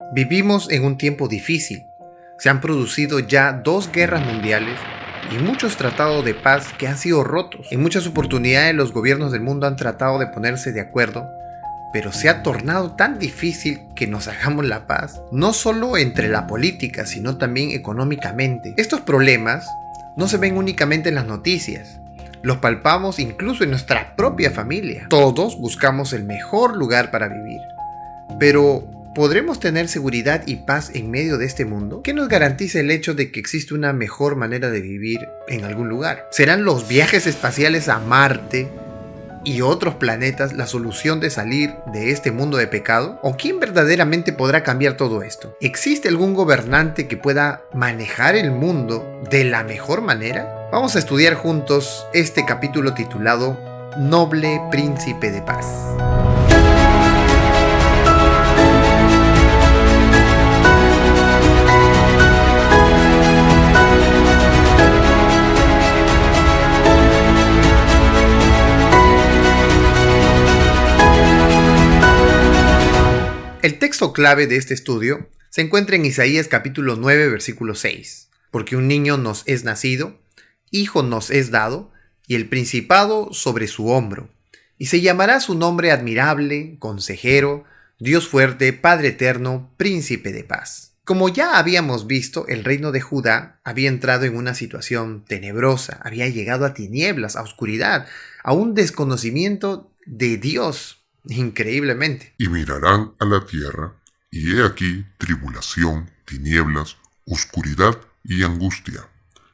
Vivimos en un tiempo difícil. Se han producido ya 2 guerras mundiales y muchos tratados de paz que han sido rotos. En muchas oportunidades los gobiernos del mundo han tratado de ponerse de acuerdo, pero se ha tornado tan difícil que nos hagamos la paz, no solo entre la política, sino también económicamente. Estos problemas no se ven únicamente en las noticias, los palpamos incluso en nuestra propia familia. Todos buscamos el mejor lugar para vivir, pero ¿podremos tener seguridad y paz en medio de este mundo? ¿Qué nos garantiza el hecho de que existe una mejor manera de vivir en algún lugar? ¿Serán los viajes espaciales a Marte y otros planetas la solución de salir de este mundo de pecado? ¿O quién verdaderamente podrá cambiar todo esto? ¿Existe algún gobernante que pueda manejar el mundo de la mejor manera? Vamos a estudiar juntos este capítulo titulado Noble Príncipe de Paz. El texto clave de este estudio se encuentra en Isaías capítulo 9, versículo 6. Porque un niño nos es nacido, hijo nos es dado, y el principado sobre su hombro. Y se llamará su nombre admirable, consejero, Dios fuerte, Padre eterno, príncipe de paz. Como ya habíamos visto, el reino de Judá había entrado en una situación tenebrosa, había llegado a tinieblas, a oscuridad, a un desconocimiento de Dios. Increíblemente. Y mirarán a la tierra, y he aquí tribulación, tinieblas, oscuridad y angustia,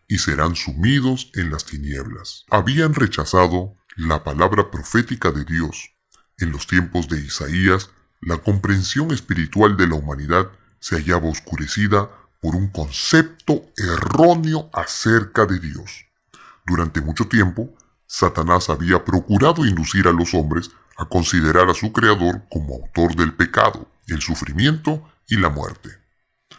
y serán sumidos en las tinieblas. Habían rechazado la palabra profética de Dios. En los tiempos de Isaías, la comprensión espiritual de la humanidad se hallaba oscurecida por un concepto erróneo acerca de Dios. Durante mucho tiempo, Satanás había procurado inducir a los hombres a considerar a su creador como autor del pecado, el sufrimiento y la muerte.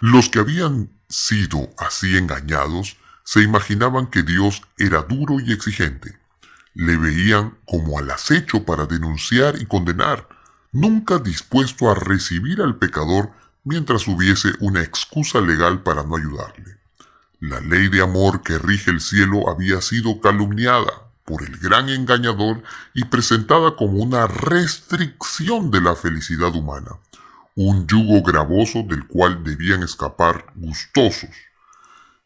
Los que habían sido así engañados se imaginaban que Dios era duro y exigente. Le veían como al acecho para denunciar y condenar, nunca dispuesto a recibir al pecador mientras hubiese una excusa legal para no ayudarle. La ley de amor que rige el cielo había sido calumniada por el gran engañador y presentada como una restricción de la felicidad humana, un yugo gravoso del cual debían escapar gustosos.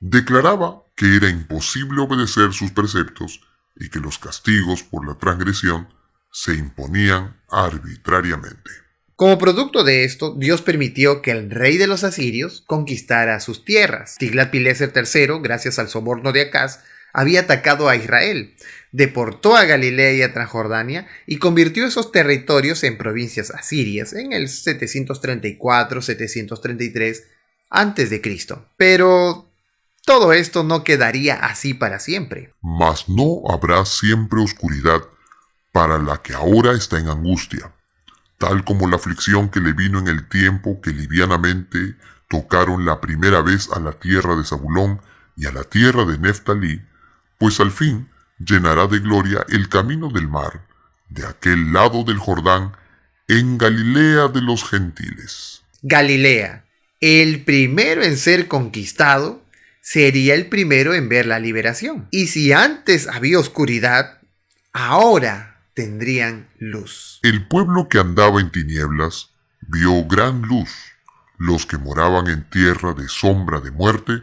Declaraba que era imposible obedecer sus preceptos y que los castigos por la transgresión se imponían arbitrariamente. Como producto de esto, Dios permitió que el rey de los asirios conquistara sus tierras. Tiglat-Pileser III, gracias al soborno de Acaz, había atacado a Israel, deportó a Galilea y a Transjordania y convirtió esos territorios en provincias asirias en el 734-733 a.C. Pero todo esto no quedaría así para siempre. Mas no habrá siempre oscuridad para la que ahora está en angustia, tal como la aflicción que le vino en el tiempo que livianamente tocaron la primera vez a la tierra de Zabulón y a la tierra de Neftalí, pues al fin llenará de gloria el camino del mar, de aquel lado del Jordán, en Galilea de los gentiles. Galilea, el primero en ser conquistado, sería el primero en ver la liberación. Y si antes había oscuridad, ahora tendrían luz. El pueblo que andaba en tinieblas vio gran luz. Los que moraban en tierra de sombra de muerte,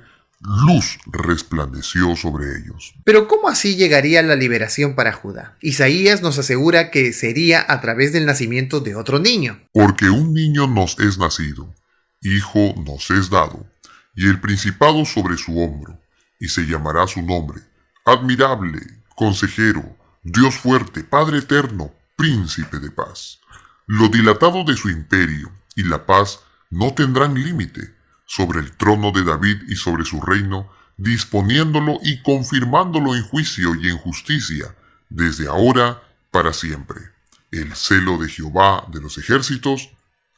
luz resplandeció sobre ellos. Pero ¿cómo así llegaría la liberación para Judá? Isaías nos asegura que sería a través del nacimiento de otro niño. Porque un niño nos es nacido, hijo nos es dado, y el principado sobre su hombro, y se llamará su nombre, admirable, consejero, Dios fuerte, Padre eterno, príncipe de paz. Lo dilatado de su imperio y la paz no tendrán límite sobre el trono de David y sobre su reino, disponiéndolo y confirmándolo en juicio y en justicia, desde ahora para siempre. El celo de Jehová de los ejércitos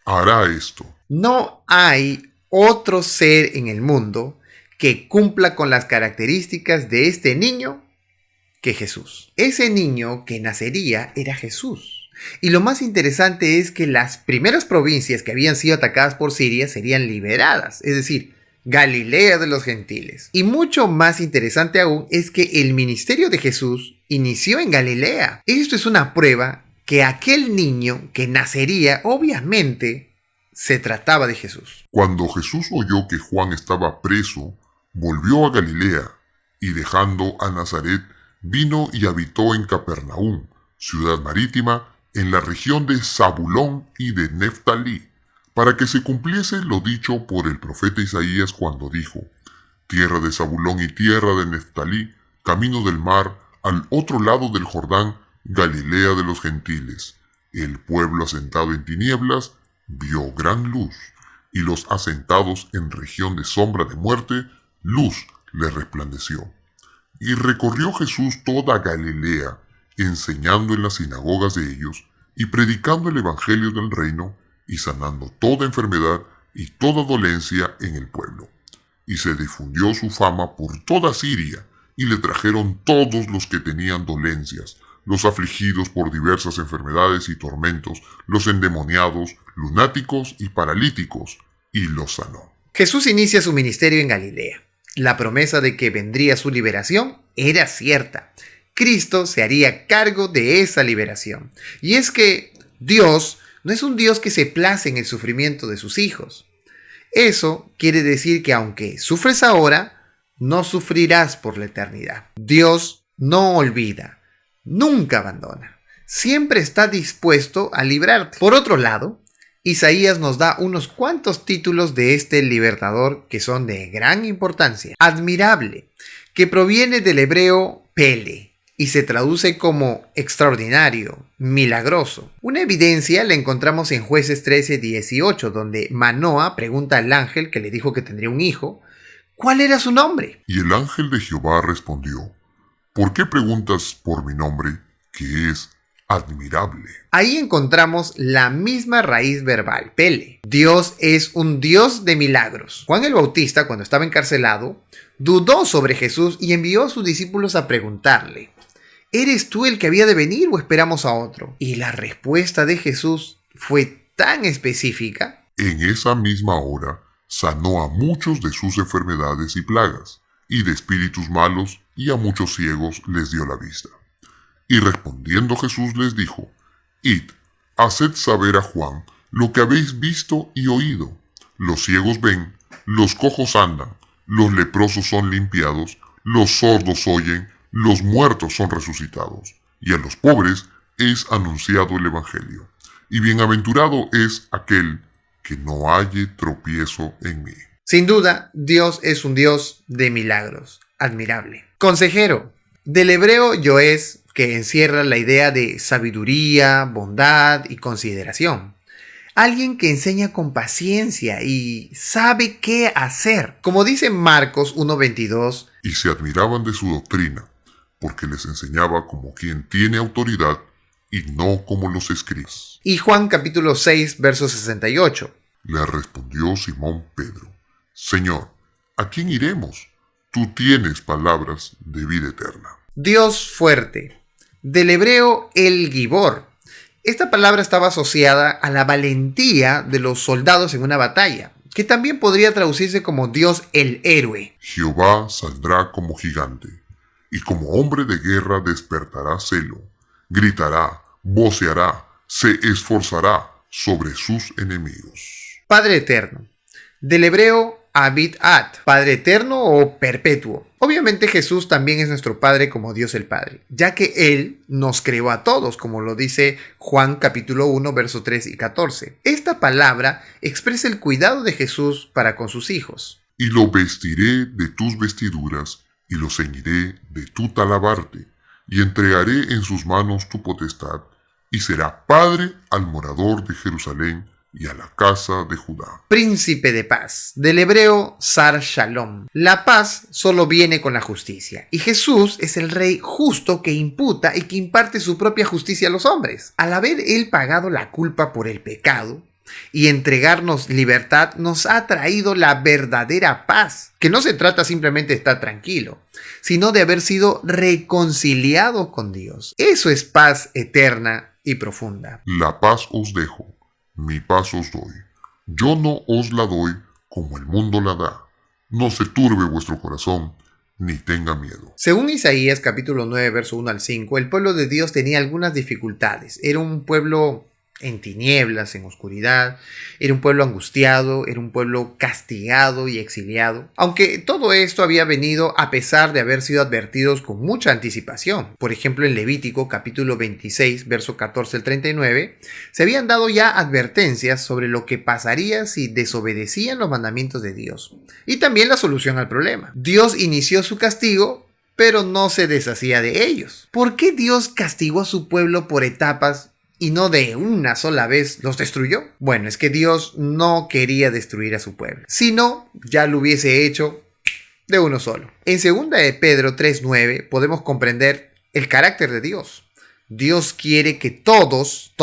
hará esto. No hay otro ser en el mundo que cumpla con las características de este niño que Jesús. Ese niño que nacería era Jesús. Y lo más interesante es que las primeras provincias que habían sido atacadas por Siria serían liberadas, es decir, Galilea de los gentiles. Y mucho más interesante aún es que el ministerio de Jesús inició en Galilea. Esto es una prueba que aquel niño que nacería, obviamente, se trataba de Jesús. Cuando Jesús oyó que Juan estaba preso, volvió a Galilea y dejando a Nazaret, vino y habitó en Capernaum, ciudad marítima, en la región de Zabulón y de Neftalí, para que se cumpliese lo dicho por el profeta Isaías cuando dijo: tierra de Zabulón y tierra de Neftalí, camino del mar, al otro lado del Jordán, Galilea de los gentiles. El pueblo asentado en tinieblas vio gran luz, y los asentados en región de sombra de muerte, luz les resplandeció. Y recorrió Jesús toda Galilea, enseñando en las sinagogas de ellos, y predicando el evangelio del reino, y sanando toda enfermedad y toda dolencia en el pueblo. Y se difundió su fama por toda Siria, y le trajeron todos los que tenían dolencias, los afligidos por diversas enfermedades y tormentos, los endemoniados, lunáticos y paralíticos, y los sanó. Jesús inicia su ministerio en Galilea. La promesa de que vendría su liberación era cierta. Cristo se haría cargo de esa liberación. Y es que Dios no es un Dios que se place en el sufrimiento de sus hijos. Eso quiere decir que aunque sufres ahora, no sufrirás por la eternidad. Dios no olvida, nunca abandona, siempre está dispuesto a librarte. Por otro lado, Isaías nos da unos cuantos títulos de este libertador que son de gran importancia. Admirable, que proviene del hebreo pele y se traduce como extraordinario, milagroso. Una evidencia la encontramos en Jueces 13:18, donde Manoa pregunta al ángel que le dijo que tendría un hijo, ¿cuál era su nombre? Y el ángel de Jehová respondió: ¿por qué preguntas por mi nombre, que es admirable? Ahí encontramos la misma raíz verbal, pele. Dios es un Dios de milagros. Juan el Bautista, cuando estaba encarcelado, dudó sobre Jesús y envió a sus discípulos a preguntarle: ¿eres tú el que había de venir o esperamos a otro? Y la respuesta de Jesús fue tan específica. En esa misma hora sanó a muchos de sus enfermedades y plagas, y de espíritus malos, y a muchos ciegos les dio la vista. Y respondiendo Jesús les dijo: id, haced saber a Juan lo que habéis visto y oído. Los ciegos ven, los cojos andan, los leprosos son limpiados, los sordos oyen, los muertos son resucitados, y a los pobres es anunciado el evangelio. Y bienaventurado es aquel que no halle tropiezo en mí. Sin duda, Dios es un Dios de milagros. Admirable. Consejero. Del hebreo yoes, que encierra la idea de sabiduría, bondad y consideración. Alguien que enseña con paciencia y sabe qué hacer. Como dice Marcos 1:22. Y se admiraban de su doctrina, porque les enseñaba como quien tiene autoridad y no como los escribas. Y Juan capítulo 6, verso 68. Le respondió Simón Pedro: Señor, ¿a quién iremos? Tú tienes palabras de vida eterna. Dios fuerte. Del hebreo el gibor. Esta palabra estaba asociada a la valentía de los soldados en una batalla, que también podría traducirse como Dios el héroe. Jehová saldrá como gigante, y como hombre de guerra despertará celo, gritará, voceará, se esforzará sobre sus enemigos. Padre eterno. Del hebreo Abid Ad, Padre eterno o perpetuo. Obviamente Jesús también es nuestro Padre como Dios el Padre, ya que Él nos creó a todos, como lo dice Juan capítulo 1, versos 3 y 14. Esta palabra expresa el cuidado de Jesús para con sus hijos. Y lo vestiré de tus vestiduras, y lo ceñiré de tu talabarte, y entregaré en sus manos tu potestad, y será padre al morador de Jerusalén y a la casa de Judá. Príncipe de paz, del hebreo Sar Shalom. La paz solo viene con la justicia, y Jesús es el rey justo que imputa y que imparte su propia justicia a los hombres. Al haber Él pagado la culpa por el pecado y entregarnos libertad, nos ha traído la verdadera paz, que no se trata simplemente de estar tranquilo, sino de haber sido reconciliado con Dios. Eso es paz eterna y profunda. La paz os dejo, mi paz os doy. Yo no os la doy como el mundo la da. No se turbe vuestro corazón, ni tenga miedo. Según Isaías capítulo 9, verso 1 al 5, el pueblo de Dios tenía algunas dificultades. Era un pueblo en tinieblas, en oscuridad, era un pueblo angustiado, era un pueblo castigado y exiliado. Aunque todo esto había venido a pesar de haber sido advertidos con mucha anticipación. Por ejemplo, en Levítico capítulo 26, verso 14 al 39, se habían dado ya advertencias sobre lo que pasaría si desobedecían los mandamientos de Dios. Y también la solución al problema. Dios inició su castigo, pero no se deshacía de ellos. ¿Por qué Dios castigó a su pueblo por etapas y no de una sola vez los destruyó? Bueno, es que Dios no quería destruir a su pueblo. Si no, ya lo hubiese hecho de uno solo. En 2 de Pedro 3:9 podemos comprender el carácter de Dios. Dios quiere que todos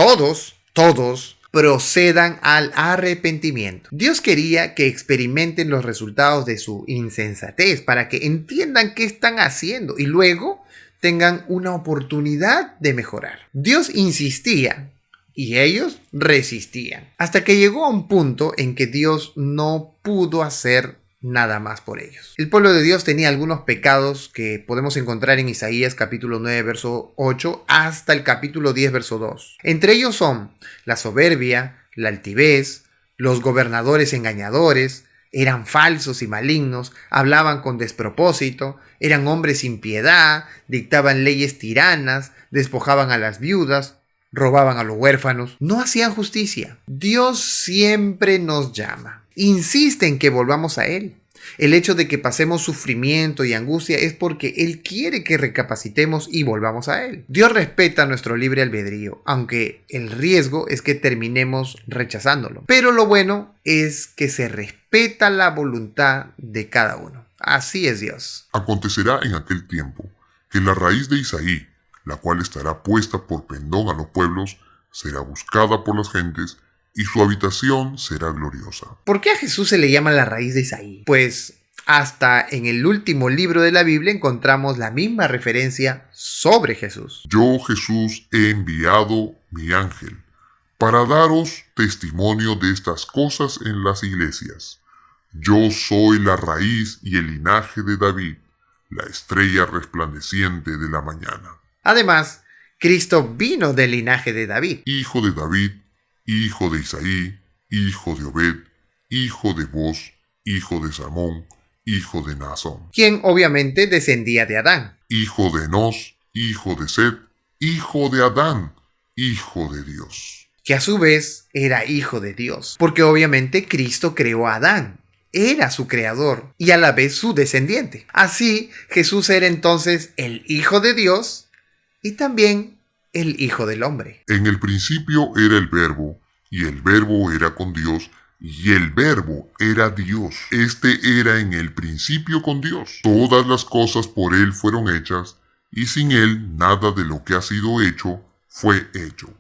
procedan al arrepentimiento. Dios quería que experimenten los resultados de su insensatez para que entiendan qué están haciendo y luego tengan una oportunidad de mejorar. Dios insistía y ellos resistían, hasta que llegó a un punto en que Dios no pudo hacer nada más por ellos. El pueblo de Dios tenía algunos pecados que podemos encontrar en Isaías capítulo 9, verso 8 hasta el capítulo 10, verso 2. Entre ellos son la soberbia, la altivez, los gobernadores engañadores, eran falsos y malignos, hablaban con despropósito, eran hombres sin piedad, dictaban leyes tiranas, despojaban a las viudas, robaban a los huérfanos, no hacían justicia. Dios siempre nos llama, insiste en que volvamos a Él. El hecho de que pasemos sufrimiento y angustia es porque Él quiere que recapacitemos y volvamos a Él. Dios respeta nuestro libre albedrío, aunque el riesgo es que terminemos rechazándolo. Pero lo bueno es que se respeta la voluntad de cada uno. Así es Dios. Acontecerá en aquel tiempo que la raíz de Isaí, la cual estará puesta por pendón a los pueblos, será buscada por las gentes, y su habitación será gloriosa. ¿Por qué a Jesús se le llama la raíz de Isaí? Pues hasta en el último libro de la Biblia encontramos la misma referencia sobre Jesús. Yo, Jesús, he enviado mi ángel para daros testimonio de estas cosas en las iglesias. Yo soy la raíz y el linaje de David, la estrella resplandeciente de la mañana. Además, Cristo vino del linaje de David. Hijo de David, hijo de Isaí, hijo de Obed, hijo de Boz, hijo de Salmón, hijo de Naasón, quien obviamente descendía de Adán. Hijo de Enos, hijo de Set, hijo de Adán, hijo de Dios. Que a su vez era hijo de Dios, porque obviamente Cristo creó a Adán. Era su creador y a la vez su descendiente. Así, Jesús era entonces el Hijo de Dios y también el Hijo del Hombre. En el principio era el Verbo, y el Verbo era con Dios, y el Verbo era Dios. Este era en el principio con Dios. Todas las cosas por Él fueron hechas, y sin Él nada de lo que ha sido hecho fue hecho.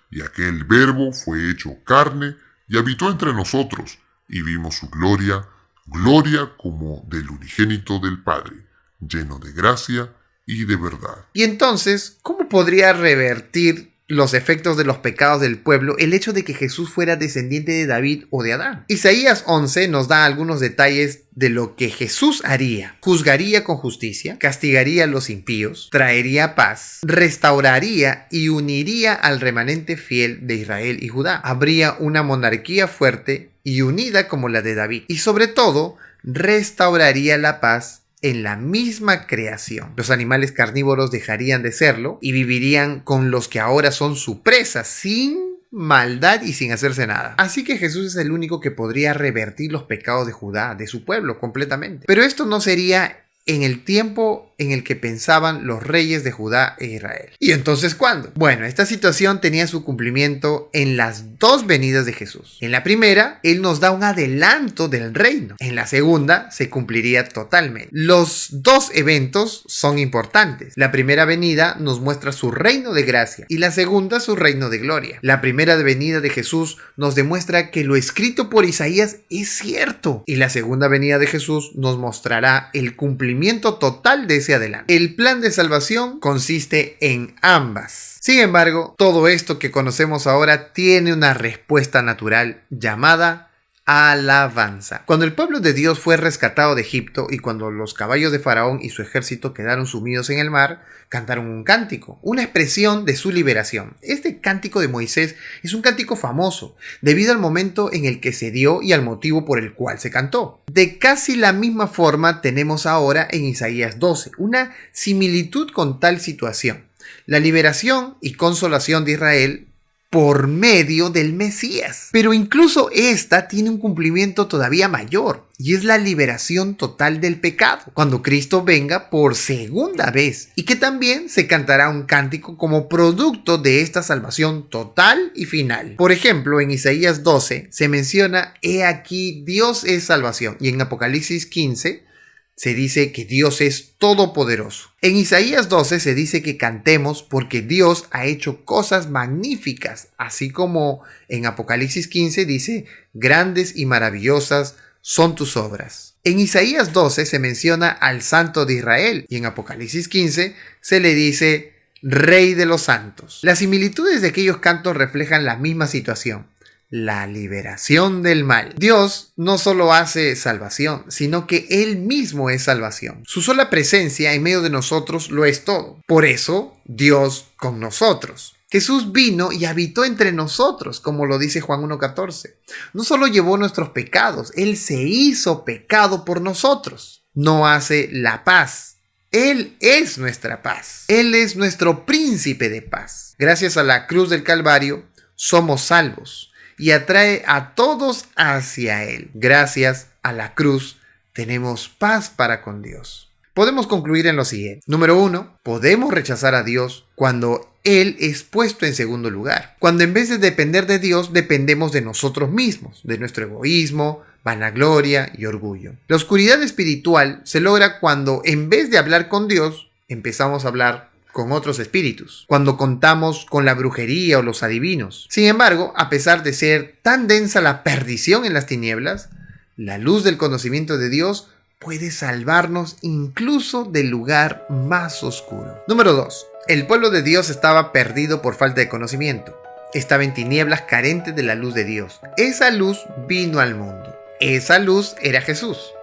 Y aquel Verbo fue hecho carne, y habitó entre nosotros, y vimos su gloria, gloria como del unigénito del Padre, lleno de gracia y de verdad. Y entonces, ¿cómo podría revertir los efectos de los pecados del pueblo el hecho de que Jesús fuera descendiente de David o de Adán? Isaías 11 nos da algunos detalles de lo que Jesús haría. Juzgaría con justicia, castigaría a los impíos, traería paz, restauraría y uniría al remanente fiel de Israel y Judá. Habría una monarquía fuerte y unida como la de David. Y sobre todo, restauraría la paz en la misma creación. Los animales carnívoros dejarían de serlo y vivirían con los que ahora son su presa, sin maldad y sin hacerse nada. Así que Jesús es el único que podría revertir los pecados de Judá, de su pueblo, completamente. Pero esto no sería en el tiempo en el que pensaban los reyes de Judá e Israel. ¿Y entonces cuándo? Bueno, esta situación tenía su cumplimiento en las dos venidas de Jesús. En la primera, Él nos da un adelanto del reino. En la segunda, se cumpliría totalmente. Los dos eventos son importantes. La primera venida nos muestra su reino de gracia y la segunda su reino de gloria. La primera venida de Jesús nos demuestra que lo escrito por Isaías es cierto y la segunda venida de Jesús nos mostrará el cumplimiento cumplimiento total de ese adelanto. El plan de salvación consiste en ambas. Sin embargo, todo esto que conocemos ahora tiene una respuesta natural llamada alabanza. Cuando el pueblo de Dios fue rescatado de Egipto y cuando los caballos de Faraón y su ejército quedaron sumidos en el mar, cantaron un cántico, una expresión de su liberación. Este cántico de Moisés es un cántico famoso, debido al momento en el que se dio y al motivo por el cual se cantó. De casi la misma forma tenemos ahora en Isaías 12, una similitud con tal situación. La liberación y consolación de Israel por medio del Mesías. Pero incluso esta tiene un cumplimiento todavía mayor, y es la liberación total del pecado, cuando Cristo venga por segunda vez, y que también se cantará un cántico como producto de esta salvación total y final. Por ejemplo, en Isaías 12 se menciona: he aquí Dios es salvación, y en Apocalipsis 15 se dice que Dios es todopoderoso. En Isaías 12 se dice que cantemos porque Dios ha hecho cosas magníficas, así como en Apocalipsis 15 dice: grandes y maravillosas son tus obras. En Isaías 12 se menciona al Santo de Israel y en Apocalipsis 15 se le dice Rey de los Santos. Las similitudes de aquellos cantos reflejan la misma situación: la liberación del mal. Dios no solo hace salvación, sino que Él mismo es salvación. Su sola presencia en medio de nosotros lo es todo. Por eso, Dios con nosotros. Jesús vino y habitó entre nosotros, como lo dice Juan 1:14. No solo llevó nuestros pecados, Él se hizo pecado por nosotros. No hace la paz. Él es nuestra paz. Él es nuestro príncipe de paz. Gracias a la cruz del Calvario, somos salvos y atrae a todos hacia Él. Gracias a la cruz tenemos paz para con Dios. Podemos concluir en lo siguiente. Número 1. Podemos rechazar a Dios cuando Él es puesto en segundo lugar. Cuando en vez de depender de Dios, dependemos de nosotros mismos, de nuestro egoísmo, vanagloria y orgullo. La oscuridad espiritual se logra cuando en vez de hablar con Dios, empezamos a hablar con otros espíritus, cuando contamos con la brujería o los adivinos. Sin embargo, a pesar de ser tan densa la perdición en las tinieblas, la luz del conocimiento de Dios puede salvarnos incluso del lugar más oscuro. Número 2. El pueblo de Dios estaba perdido por falta de conocimiento. Estaba en tinieblas, carente de la luz de Dios. Esa luz vino al mundo. Esa luz era Jesús.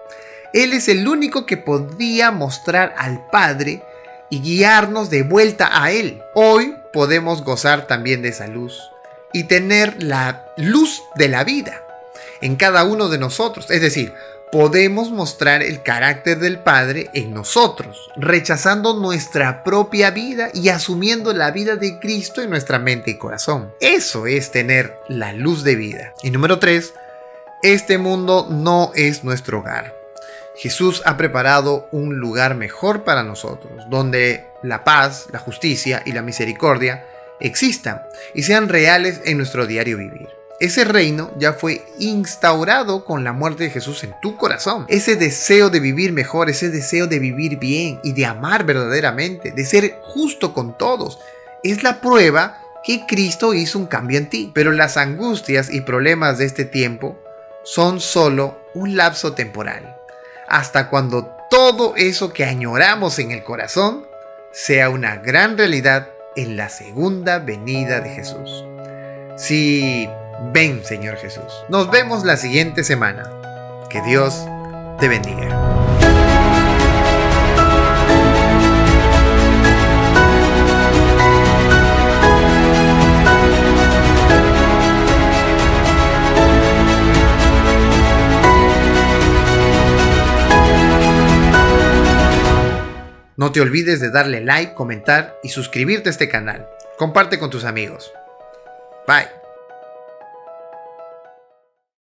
Él es el único que podía mostrar al Padre y guiarnos de vuelta a Él. Hoy podemos gozar también de esa luz y tener la luz de la vida en cada uno de nosotros. Es decir, podemos mostrar el carácter del Padre en nosotros, rechazando nuestra propia vida y asumiendo la vida de Cristo en nuestra mente y corazón. Eso es tener la luz de vida. Y número 3, este mundo no es nuestro hogar. Jesús ha preparado un lugar mejor para nosotros, donde la paz, la justicia y la misericordia existan y sean reales en nuestro diario vivir. Ese reino ya fue instaurado con la muerte de Jesús en tu corazón. Ese deseo de vivir mejor, ese deseo de vivir bien y de amar verdaderamente, de ser justo con todos, es la prueba que Cristo hizo un cambio en ti. Pero las angustias y problemas de este tiempo son solo un lapso temporal, hasta cuando todo eso que añoramos en el corazón sea una gran realidad en la segunda venida de Jesús. Sí, ven, Señor Jesús. Nos vemos la siguiente semana. Que Dios te bendiga. No te olvides de darle like, comentar y suscribirte a este canal. Comparte con tus amigos. Bye.